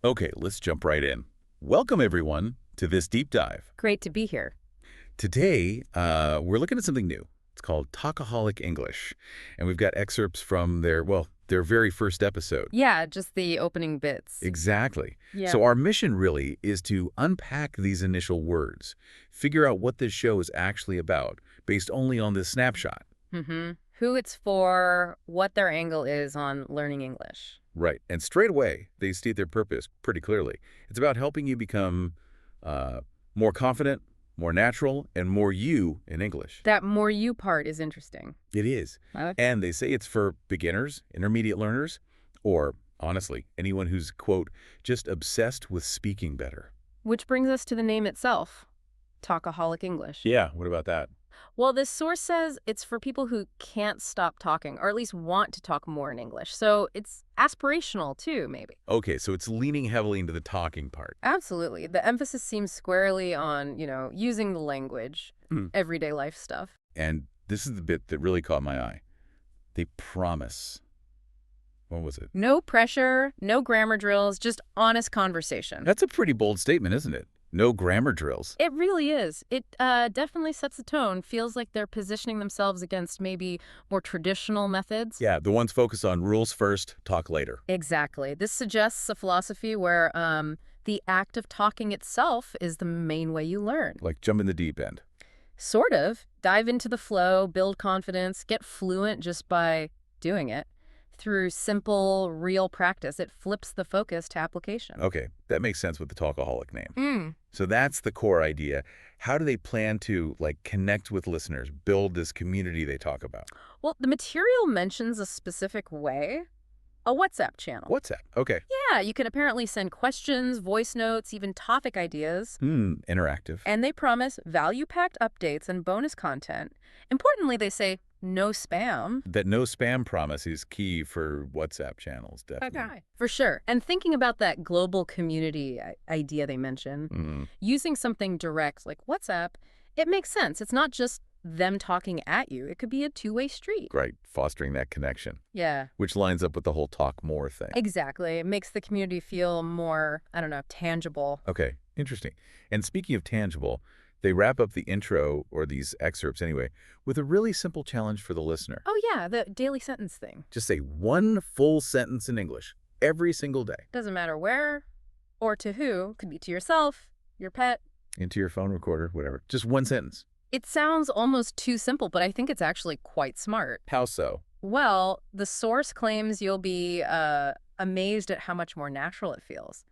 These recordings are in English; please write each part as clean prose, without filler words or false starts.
Okay, let's jump right in. Welcome, everyone, to this deep dive. Great to be here. Today, we're looking at something new. It's called Talkaholic English, and we've got excerpts from their very first episode. Yeah, just the opening bits. Exactly. Yeah. So our mission really is to unpack these initial words, figure out what this show is actually about, based only on this snapshot. Who it's for, what their angle is on learning English. Right. And straight away, they state their purpose pretty clearly. It's about helping you become uh, more confident, more natural, and more you in English. That more you part is interesting. It is. I like And they say it's for beginners, intermediate learners, or, honestly, anyone who's, quote, just obsessed with speaking better. Which brings us to the name itself, Talkaholic English. Yeah, what about that? Well, this source says it's for people who can't stop talking, or at least want to talk more in English. So it's aspirational, too, maybe. Okay, so it's leaning heavily into the talking part. Absolutely. The emphasis seems squarely on, using the language, Hmm. everyday life stuff. And this is the bit that really caught my eye. They promise. What was it? No pressure, no grammar drills, just honest conversation. That's a pretty bold statement, isn't it? No grammar drills. It really is. It definitely sets the tone. Feels like they're positioning themselves against maybe more traditional methods. Yeah, the ones focused on rules first, talk later. Exactly. This suggests a philosophy where the act of talking itself is the main way you learn. Like jump in the deep end. Sort of. Dive into the flow, build confidence, get fluent just by doing it. Through simple, real practice, it flips the focus to application. Okay, that makes sense with the Talkaholic name. Mm. So that's the core idea. How do they plan to, connect with listeners, build this community they talk about? Well, the material mentions a specific way, a WhatsApp channel. WhatsApp. Okay. Yeah, you can apparently send questions, voice notes, even topic ideas. Interactive. And they promise value-packed updates and bonus content. Importantly, they say no spam. That no spam promise is key for WhatsApp channels, definitely. Okay. For sure. And thinking about that global community idea they mention, using something direct like WhatsApp, it makes sense. It's not just them talking at you. It could be a two-way street. Right, fostering that connection, Yeah, which lines up with the whole talk more thing. exactly. It makes the community feel more, I don't know, tangible. Okay, interesting. And speaking of tangible, they wrap up the intro, or these excerpts anyway, with a really simple challenge for the listener. Oh, yeah, the daily sentence thing. Just say one full sentence in English every single day Doesn't matter where or to who. Could be to yourself, your pet. into your phone recorder, whatever. Just one sentence. It sounds almost too simple, but I think it's actually quite smart. How so? Well, the source claims you'll be amazed at how much more natural it feels.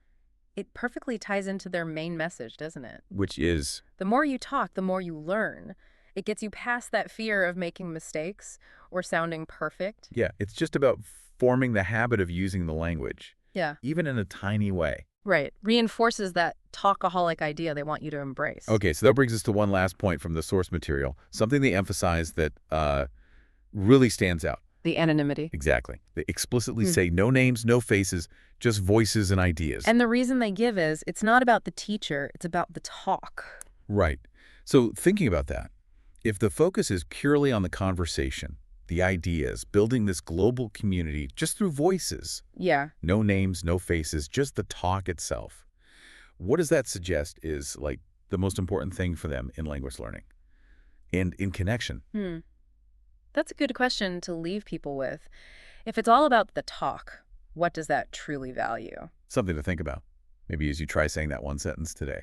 It perfectly ties into their main message, doesn't it? Which is, The more you talk, the more you learn. It gets you past that fear of making mistakes or sounding perfect. yeah, it's just about forming the habit of using the language, Yeah, even in a tiny way. right. Reinforces that talkaholic idea they want you to embrace. Okay, so that brings us to one last point from the source material, something they emphasize that really stands out. The anonymity. Exactly. They explicitly say no names, no faces, just voices and ideas. And the reason they give is it's not about the teacher, it's about the talk. Right. So thinking about that, if the focus is purely on the conversation, the ideas, building this global community just through voices, Yeah. no names, no faces, just the talk itself, what does that suggest is the most important thing for them in language learning and in connection? That's a good question to leave people with. If it's all about the talk, what does that truly value? Something to think about. Maybe as you try saying that one sentence today.